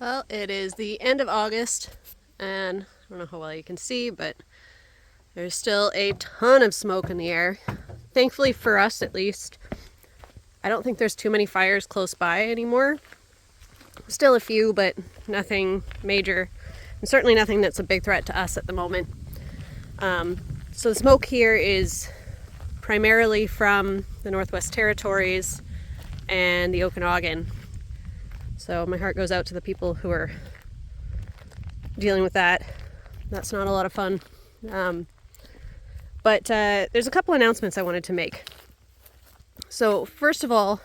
Well, it is the end of August, and I don't know how well you can see, but there's still a ton of smoke in the air. Thankfully for us, at least, I don't think there's too many fires close by anymore. Still a few, but nothing major, and certainly nothing that's a big threat to us at the moment. So the smoke here is primarily from the Northwest Territories and the Okanagan. So my heart goes out to the people who are dealing with that. That's not a lot of fun. But there's a couple announcements I wanted to make. So first of all,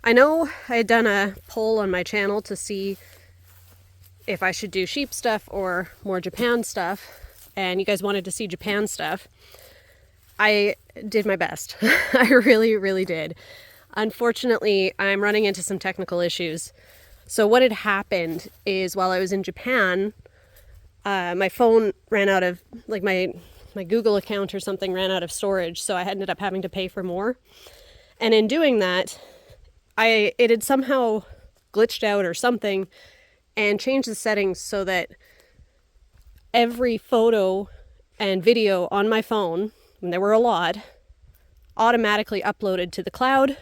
I know I had done a poll on my channel to see if I should do sheep stuff or more Japan stuff, and you guys wanted to see Japan stuff. I did my best. I really did. Unfortunately, I'm running into some technical issues. So what had happened is while I was in Japan, my phone ran out of, like my Google account or something ran out of storage, so I ended up having to pay for more. And in doing that, it had somehow glitched out or something and changed the settings so that every photo and video on my phone, and there were a lot, automatically uploaded to the cloud,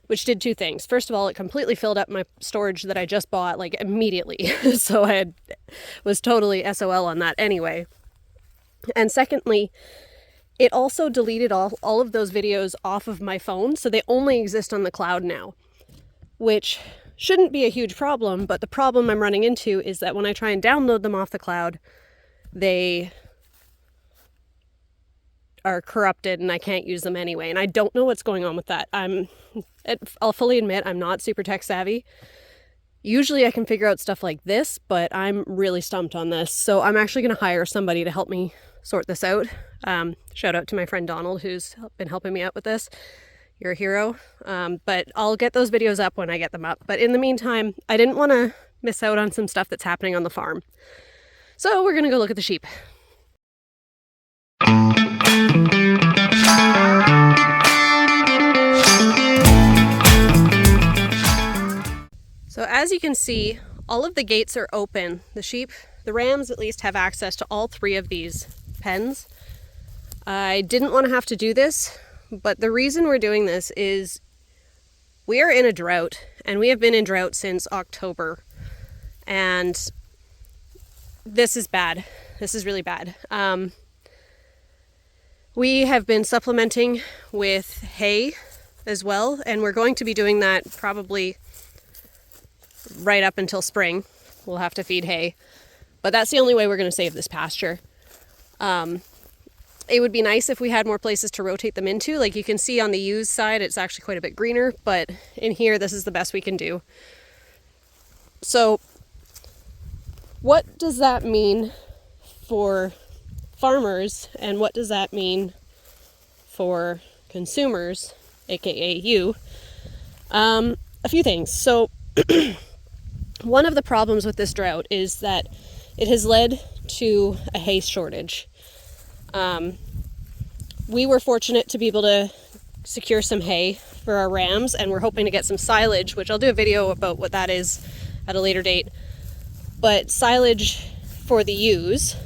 which did two things. First of all, it completely filled up my storage that I just bought, like, immediately. So I was totally SOL on that anyway. And secondly, it also deleted all of those videos off of my phone, so they only exist on the cloud now, which shouldn't be a huge problem, but the problem I'm running into is that when I try and download them off the cloud, they are corrupted and I can't use them anyway. And I don't know what's going on with that. I'll fully admit I'm not super tech savvy. Usually I can figure out stuff like this, but I'm really stumped on this. So I'm actually going to hire somebody to help me sort this out. Shout out to my friend Donald, who's been helping me out with this. You're a hero. But I'll get those videos up when I get them up. But in the meantime, I didn't want to miss out on some stuff that's happening on the farm. So we're going to go look at the sheep. So as you can see, all of the gates are open. The sheep, the rams at least, have access to all three of these pens. I didn't want to have to do this, but the reason we're doing this is we are in a drought, and we have been in drought since October. And this is bad. This is really bad. We have been supplementing with hay as well, and we're going to be doing that probably right up until spring. We'll have to feed hay, but that's the only way we're going to save this pasture. It would be nice if we had more places to rotate them into. Like you can see on the ewes side, it's actually quite a bit greener, but in here, this is the best we can do. So what does that mean for farmers, and what does that mean for consumers, aka you? A few things. So one of the problems with this drought is that it has led to a hay shortage. We were fortunate to be able to secure some hay for our rams, and we're hoping to get some silage, which I'll do a video about what that is at a later date. But silage for the ewes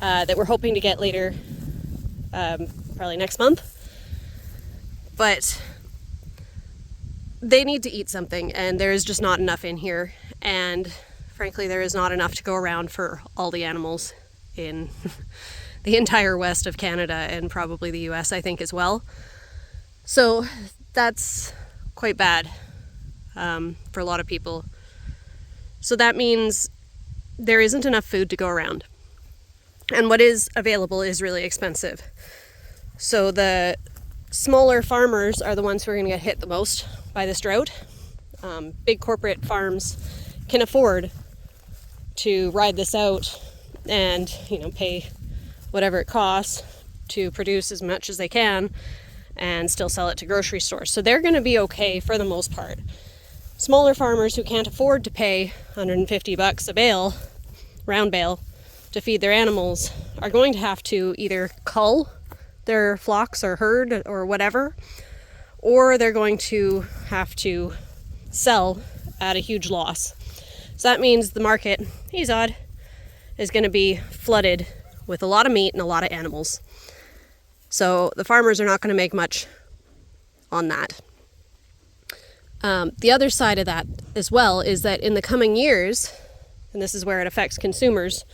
that we're hoping to get later, probably next month. But they need to eat something, and there is just not enough in here. And frankly, there is not enough to go around for all the animals in the entire west of Canada and probably the US, I think, as well. So that's quite bad for a lot of people. So that means there isn't enough food to go around. And what is available is really expensive. So the smaller farmers are the ones who are going to get hit the most by this drought. Big corporate farms can afford to ride this out and, pay whatever it costs to produce as much as they can and still sell it to grocery stores. So they're going to be okay for the most part. Smaller farmers who can't afford to pay $150 a bale, round bale, to feed their animals are going to have to either cull their flocks or herd or whatever, or they're going to have to sell at a huge loss. So that means the market, hey Zod, is going to be flooded with a lot of meat and a lot of animals. So the farmers are not going to make much on that. The other side of that as well is that in the coming years, and this is where it affects consumers,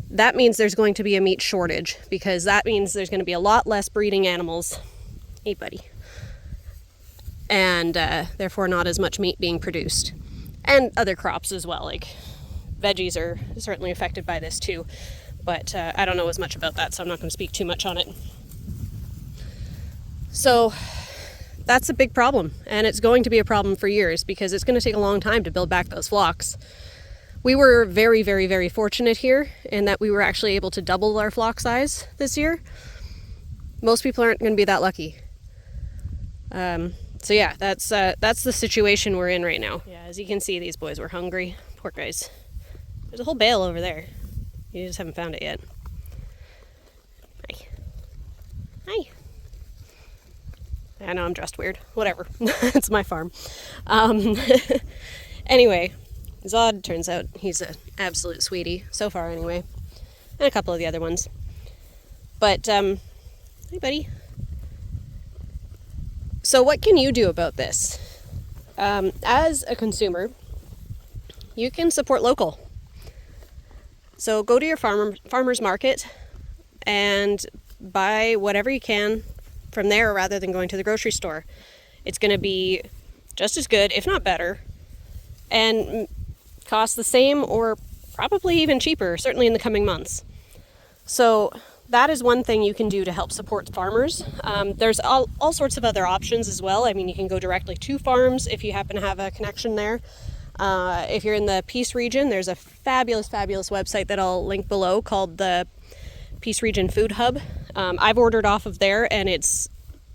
that means there's going to be a meat shortage, because that means there's going to be a lot less breeding animals. Hey buddy. And therefore not as much meat being produced. And other crops as well, like veggies are certainly affected by this too. But I don't know as much about that, so I'm not going to speak too much on it. So that's a big problem, and it's going to be a problem for years, because it's going to take a long time to build back those flocks. We were very, very, very fortunate here in that we were actually able to double our flock size this year. Most people aren't going to be that lucky. So yeah, that's the situation we're in right now. Yeah, as you can see, these boys were hungry. Poor guys. There's a whole bale over there. You just haven't found it yet. Hi. Hi. I know I'm dressed weird. Whatever. It's my farm. Anyway, Zod, turns out he's an absolute sweetie. So far, anyway. And a couple of the other ones. But, hey, buddy. So what can you do about this? As a consumer, you can support local. So go to your farmer's market and buy whatever you can from there rather than going to the grocery store. It's going to be just as good, if not better, and cost the same or probably even cheaper, certainly in the coming months. So that is one thing you can do to help support farmers. There's all sorts of other options as well. I mean, you can go directly to farms if you happen to have a connection there. If you're in the Peace region, there's a fabulous, fabulous website that I'll link below called the Peace Region Food Hub. I've ordered off of there, and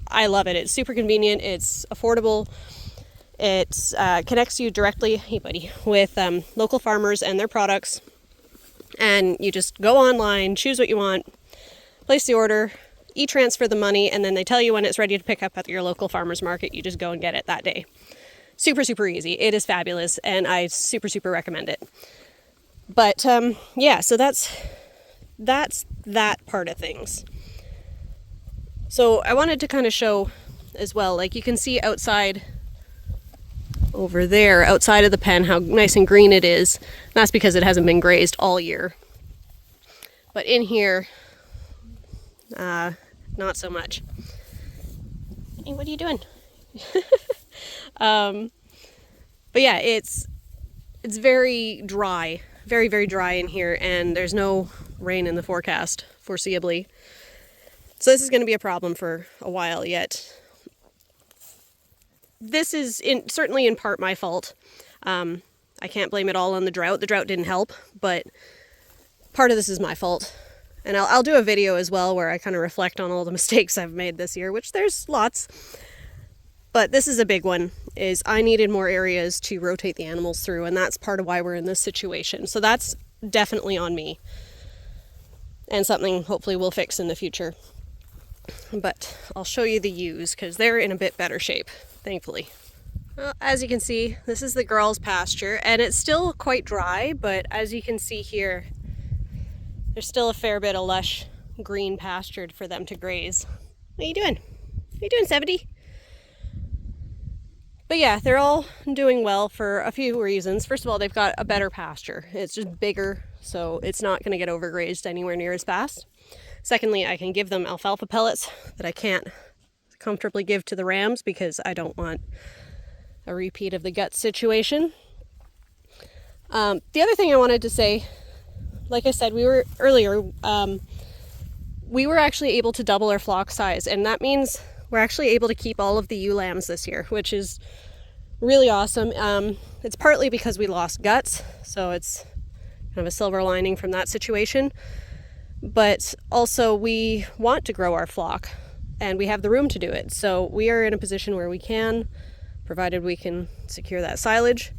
I love it. It's super convenient. It's affordable. It connects you directly, hey buddy, with local farmers and their products. And you just go online, choose what you want, place the order, e-transfer the money, and then they tell you when it's ready to pick up at your local farmer's market. You just go and get it that day. Super, super easy. It is fabulous, and I super, super recommend it. But yeah, so that's that part of things. So I wanted to kind of show as well, like you can see outside over there, outside of the pen, how nice and green it is. And that's because it hasn't been grazed all year. But in here, not so much. Hey, what are you doing? But yeah, it's very dry, very, very dry in here, and there's no rain in the forecast, foreseeably. So this is going to be a problem for a while yet. This is certainly in part my fault. I can't blame it all on the drought. The drought didn't help, but part of this is my fault. And I'll do a video as well where I kind of reflect on all the mistakes I've made this year, which there's lots. But this is a big one, is I needed more areas to rotate the animals through, and that's part of why we're in this situation. So that's definitely on me, and something hopefully we'll fix in the future. But I'll show you the ewes, because they're in a bit better shape, thankfully. Well, as you can see, this is the girls' pasture, and it's still quite dry, but as you can see here, there's still a fair bit of lush green pasture for them to graze. What are you doing? What are you doing, 70? But yeah, they're all doing well for a few reasons. First of all, they've got a better pasture. It's just bigger, so it's not going to get overgrazed anywhere near as fast. Secondly, I can give them alfalfa pellets that I can't comfortably give to the rams because I don't want a repeat of the gut situation. The other thing I wanted to say, like I said, we were actually able to double our flock size, and that means we're actually able to keep all of the ewe lambs this year, which is really awesome. It's partly because we lost guts, so it's kind of a silver lining from that situation. But also we want to grow our flock, and we have the room to do it. So we are in a position where we can, provided we can secure that silage,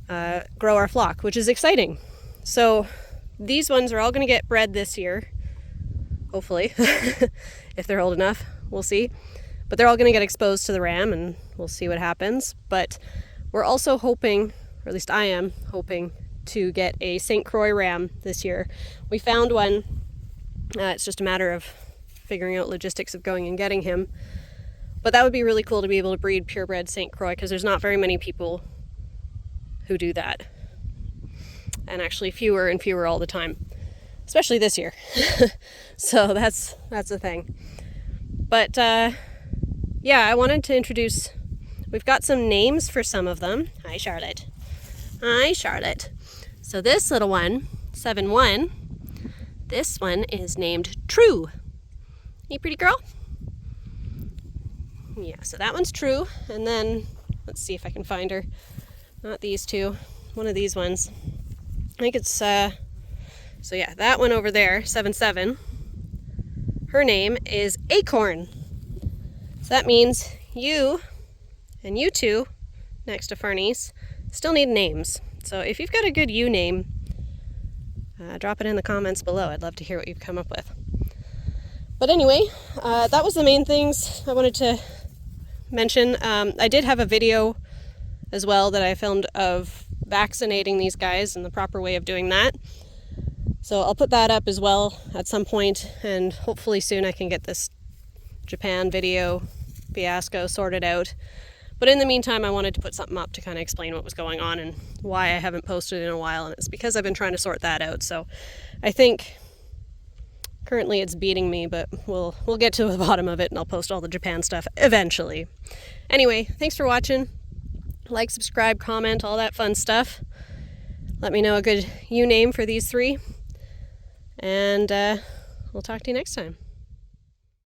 grow our flock, which is exciting. So these ones are all going to get bred this year, hopefully, if they're old enough. We'll see. But they're all going to get exposed to the ram, and we'll see what happens. But we're also hoping or at least I am hoping to get a St. Croix ram this year. We found one. It's just a matter of figuring out logistics of going and getting him. But that would be really cool to be able to breed purebred St. Croix, because there's not very many people who do that. And actually fewer and fewer all the time, especially this year. So that's the thing. But yeah, I wanted to introduce, we've got some names for some of them. Hi, Charlotte. Hi, Charlotte. So this little one, 7-1, this one is named True. Hey, pretty girl. Yeah, so that one's True. And then, let's see if I can find her. Not these two, one of these ones. I think it's, so yeah, that one over there, 7-7. Her name is Acorn. So that means you and you two, next to Farnese, still need names. So if you've got a good you name, drop it in the comments below. I'd love to hear what you've come up with. But anyway, that was the main things I wanted to mention. I did have a video as well that I filmed of vaccinating these guys and the proper way of doing that. So I'll put that up as well at some point, and hopefully soon I can get this Japan video fiasco sorted out. But in the meantime, I wanted to put something up to kind of explain what was going on and why I haven't posted in a while, and it's because I've been trying to sort that out. So I think currently it's beating me, but we'll get to the bottom of it, and I'll post all the Japan stuff eventually. Anyway, thanks for watching. Like, subscribe, comment, all that fun stuff. Let me know a good you name for these three. And we'll talk to you next time.